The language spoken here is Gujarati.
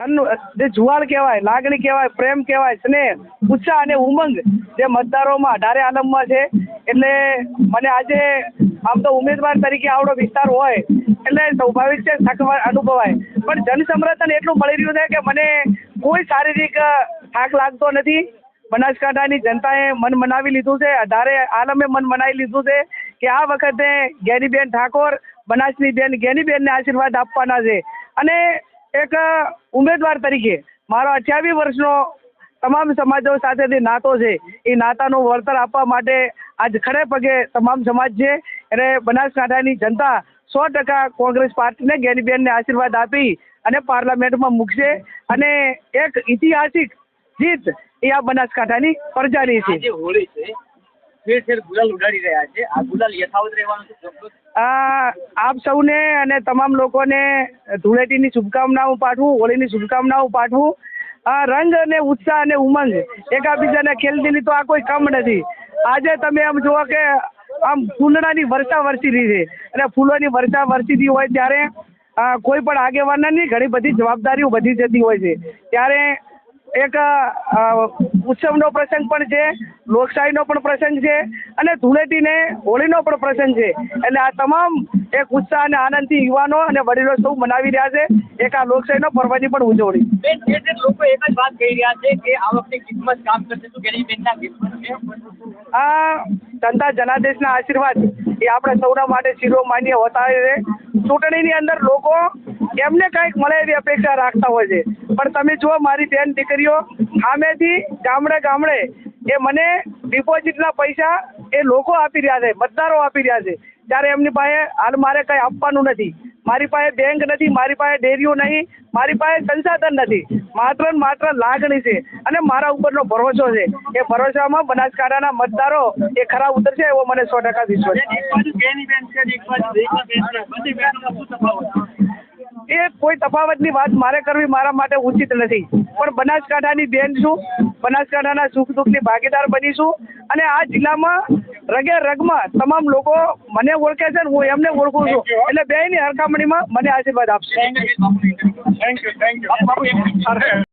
જે જુવાળ કહેવાય, લાગણી કહેવાય, પ્રેમ કહેવાય, સ્નેહ, ઉત્સાહ અને ઉમંગ જે મતદારોમાં અઢારે આલમમાં છે. એટલે મને આજે આમ તો ઉમેદવાર તરીકે આવડો વિસ્તાર હોય એટલે સ્વાભાવિક છે, થક અનુભવાય, પણ જનસમર્થન એટલું મળી રહ્યું છે કે મને કોઈ શારીરિક થાક લાગતો નથી. બનાસકાંઠાની જનતાએ મન મનાવી લીધું છે, અઢારે આલમે મન મનાવી લીધું છે કે આ વખતે ગેનીબેન ઠાકોર, બનાસની બેન ગેનીબેનને આશીર્વાદ આપવાના છે. અને એક ઉમેદવાર તરીકે મારો 28 વર્ષનો તમામ સમાજો સાથેથી નાતો છે. એ નાતાનું વળતર આપવા માટે આજ ખડે પગે તમામ સમાજ છે. એટલે બનાસકાંઠાની જનતા 100% કોંગ્રેસ પાર્ટીને ગેનીબેનને આશીર્વાદ આપી અને પાર્લામેન્ટમાં મૂકશે. અને એક ઐતિહાસિક જીત એ આ બનાસકાંઠાની પ્રજાની છે. આજે હોળી છે, ગુલાલ ઉડાડી રહ્યા છે, આ ગુલાલ યથાવત રહેવાનું છે. આપ સૌને અને તમામ લોકોને ધૂળેટીની શુભકામનાઓ પાઠવું, હોળીની શુભકામનાઓ પાઠવું. રંગ અને ઉત્સાહ અને ઉમંગ એકાબીજાને ખેલદિલી તો આ કોઈ કમ નથી. આજે તમે આમ જુઓ કે આમ ફૂલડાની વર્ષા વરસી રહી છે અને ફૂલોની વર્ષા વરસીતી હોય ત્યારે કોઈ પણ આગેવાનની ઘણી બધી જવાબદારીઓ વધી જતી હોય છે. ત્યારે એક ઉત્સવનો પ્રસંગ પણ છે, લોકશાહીનો પણ પ્રસંગ છે અને ધૂળેટીને હોળીનો પણ પ્રસંગ છે. એટલે આ તમામ એક ઉત્સાહ અને આનંદથી યુવાનો અને વડીલો સૌ મનાવી રહ્યા છે એક આ લોકશાહીનો પર્વની પણ ઉજવણી. લોકો એક જ વાત કહી રહ્યા છે કે આ વખતે કિસ્મત કામ કરશે તો ગેનીબેનના કિસ્મત છે. આ જનતા જનાદેશના આશીર્વાદ એ આપણે સૌના માટે શિરોમાન્ય હોતા હોય છે. ચૂંટણીની અંદર લોકો એમને કંઈક મળે એવી અપેક્ષા રાખતા હોય છે, પણ તમે જુઓ મારી બેન દીકરીઓ સામેથી ગામડે ગામડે એ મને ડિપોઝિટના પૈસા એ લોકો આપી રહ્યા છે, મતદારો આપી રહ્યા છે. ત્યારે એમની પાસે હાલ મારે કંઈ આપવાનું નથી, મારી પાસે બેંક નથી, મારી પાસે ડેરીઓ નહીં, મારી પાસે સંસાધન નથી, માત્ર ને માત્ર લાગણી છે અને મારા ઉપરનો ભરોસો છે. એ ભરોસામાં બનાસકાંઠાના મતદારો એ ખરા ઉતરશે એવો મને 100% વિશ્વાસ છે. એ કોઈ તફાવતની વાત મારે કરવી મારા માટે ઉચિત નથી, પણ બનાસકાંઠાની બેન છું, બનાસકાંઠાના સુખ દુઃખની ભાગીદાર બનીશું. અને આ જિલ્લામાં રગે રગમાં તમામ લોકો મને ઓળખે છે ને હું એમને ઓળખું છું. એટલે બેયની હરખામણીમાં મને આશીર્વાદ આપશે. Thank you.